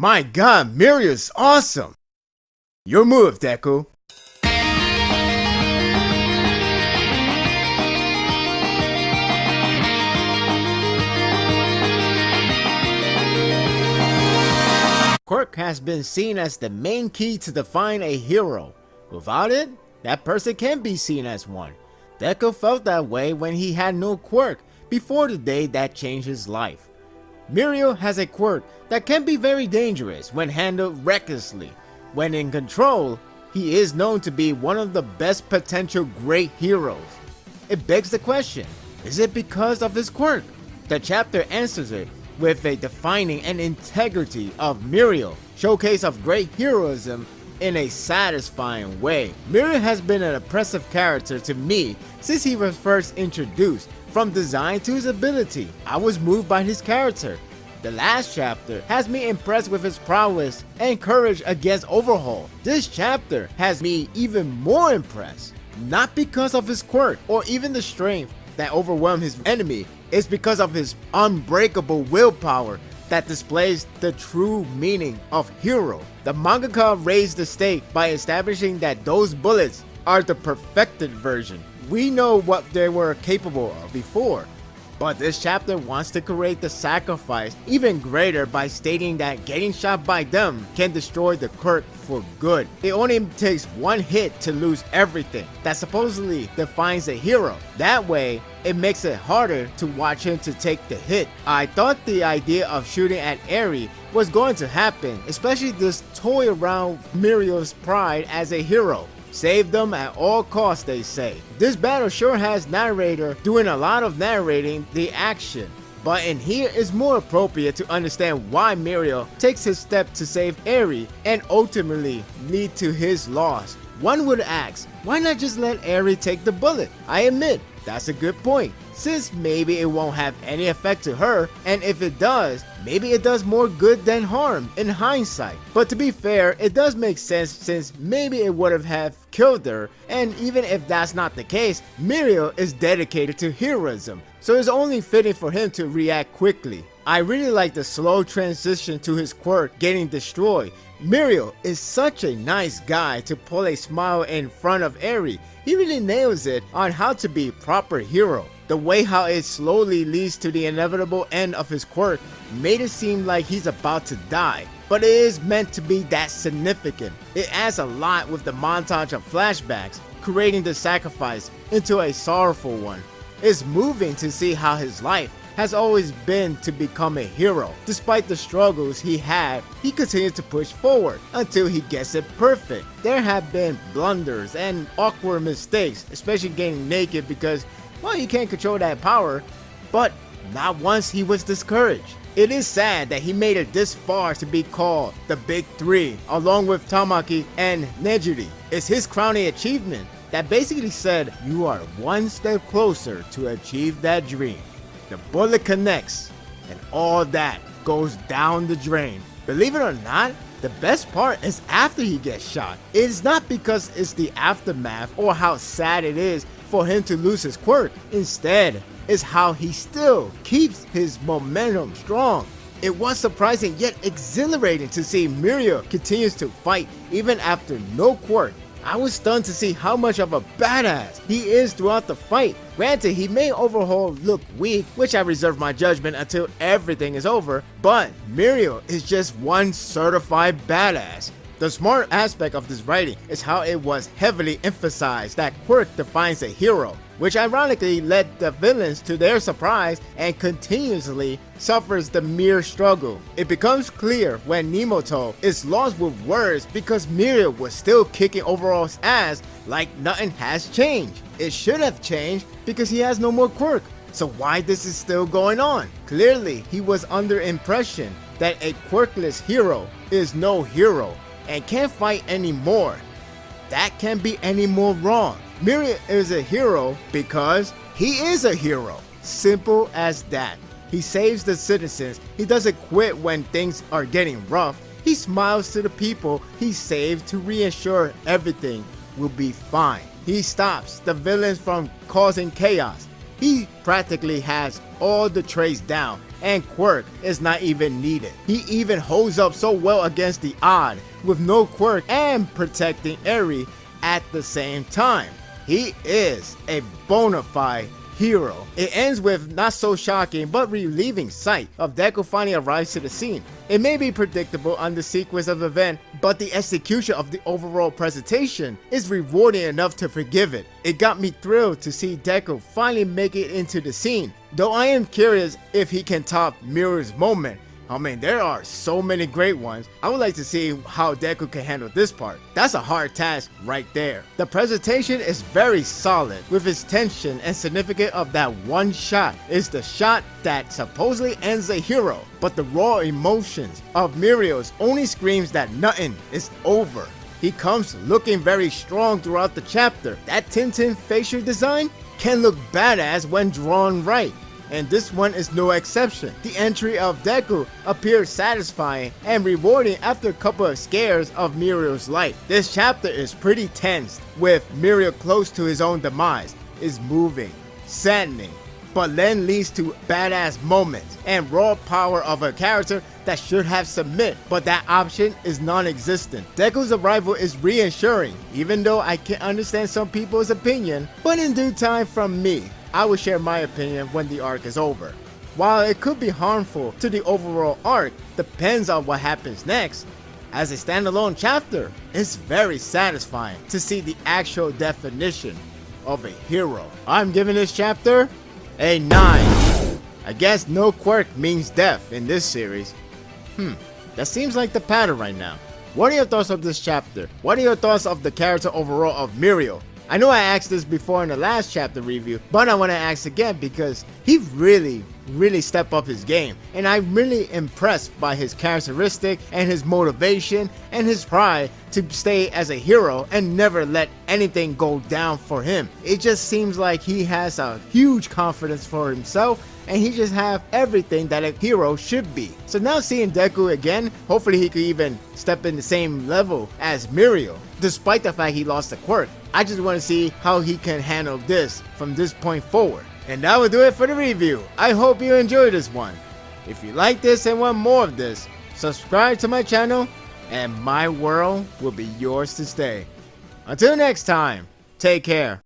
My god, Mirio's awesome! Your move, Deku. Quirk has been seen as the main key to define a hero. Without it, that person can't be seen as one. Deku felt that way when he had no quirk before the day that changed his life. Mirio has a quirk that can be very dangerous when handled recklessly. When in control, he is known to be one of the best potential great heroes. It begs the question, is it because of his quirk? The chapter answers it with a defining and integrity of Mirio, showcase of great heroism in a satisfying way. Mirio has been an impressive character to me since he was first introduced. From design to his ability, I was moved by his character. The last chapter has me impressed with his prowess and courage against Overhaul. This chapter has me even more impressed, not because of his quirk or even the strength that overwhelmed his enemy. It's because of his unbreakable willpower that displays the true meaning of hero. The mangaka raised the stake by establishing that those bullets are the perfected version. We know what they were capable of before, but this chapter wants to create the sacrifice even greater by stating that getting shot by them can destroy the quirk for good. It only takes one hit to lose everything that supposedly defines a hero. That way, it makes it harder to watch him to take the hit. I thought the idea of shooting at Eri was going to happen, especially this toy around Mirio's pride as a hero. Save them at all costs, they say. This battle sure has narrator doing a lot of narrating the action, but in here is more appropriate to understand why Mirio takes his step to save Eri and ultimately lead to his loss. One would ask, why not just let Eri take the bullet? I admit, that's a good point, since maybe it won't have any effect to her, and if it does, maybe it does more good than harm in hindsight. But to be fair, it does make sense since maybe it would have killed her, and even if that's not the case, Mirio is dedicated to heroism, so it's only fitting for him to react quickly. I really like the slow transition to his quirk getting destroyed. Mirio is such a nice guy to pull a smile in front of Eri. He really nails it on how to be a proper hero. The way how it slowly leads to the inevitable end of his quirk made it seem like he's about to die, but it is meant to be that significant. It adds a lot with the montage of flashbacks, creating the sacrifice into a sorrowful one. It's moving to see how his life has always been to become a hero. Despite the struggles he had, he continued to push forward until he gets it perfect. There have been blunders and awkward mistakes, especially getting naked because, well, you can't control that power, but not once he was discouraged. It is sad that he made it this far to be called the Big Three, along with Tamaki and Nejiri. It's his crowning achievement that basically said you are one step closer to achieve that dream. The bullet connects, and all that goes down the drain. Believe it or not, the best part is after he gets shot. It's not because it's the aftermath or how sad it is for him to lose his quirk. Instead, it's how he still keeps his momentum strong. It was surprising yet exhilarating to see Mirio continues to fight even after no quirk. I was stunned to see how much of a badass he is throughout the fight. Granted, he may overhaul look weak, which I reserve my judgment until everything is over, but Mirio is just one certified badass. The smart aspect of this writing is how it was heavily emphasized that quirk defines a hero, which ironically led the villains to their surprise and continuously suffers the mere struggle. It becomes clear when Nemoto is lost with words because Mirio was still kicking Overall's ass like nothing has changed. It should have changed because he has no more quirk. So why this is still going on? Clearly, he was under impression that a quirkless hero is no hero and can't fight anymore. That can't be any more wrong. Mirio is a hero because he is a hero. Simple as that. He saves the citizens. He doesn't quit when things are getting rough. He smiles to the people he saved to reassure everything will be fine. He stops the villains from causing chaos. He practically has all the traits down. and Quirk is not even needed. He even holds up so well against the odd with no Quirk and protecting Eri at the same time. He is a bona fide hero. It ends with not so shocking but relieving sight of Deku finally arrives to the scene. It may be predictable on the sequence of events, but the execution of the overall presentation is rewarding enough to forgive it. It got me thrilled to see Deku finally make it into the scene, though I am curious if he can top Miro's moment. I mean, there are so many great ones. I would like to see how Deku can handle this part. That's a hard task right there. The presentation is very solid with its tension, and significant of that one shot is the shot that supposedly ends a hero, but the raw emotions of Miro's only screams that nothing is over. He comes looking very strong throughout the chapter. That Tintin facial design can look badass when drawn right, and this one is no exception. The entry of Deku appears satisfying and rewarding after a couple of scares of Miro's life. This chapter is pretty tense, with Miro close to his own demise, is moving, saddening, but then leads to badass moments and raw power of a character that should have submit, but that option is non-existent. Deku's arrival is reassuring, even though I can understand some people's opinion, but in due time from me, I will share my opinion when the arc is over. While it could be harmful to the overall arc, depends on what happens next. As a standalone chapter, it's very satisfying to see the actual definition of a hero. I'm giving this chapter a 9. I guess no Quirk means death in this series. That seems like the pattern right now. What are your thoughts of this chapter? What are your thoughts of the character overall of Miro? I know I asked this before in the last chapter review, but I want to ask again because he really stepped up his game, and I'm really impressed by his characteristic and his motivation and his pride to stay as a hero and never let anything go down for him. It just seems like he has a huge confidence for himself, and he just have everything that a hero should be. So now seeing Deku again, hopefully he could even step in the same level as Miro, despite the fact he lost the Quirk. I just want to see how he can handle this from this point forward. And that will do it for the review. I hope you enjoyed this one. If you like this and want more of this, subscribe to my channel and my world will be yours to stay. Until next time, take care.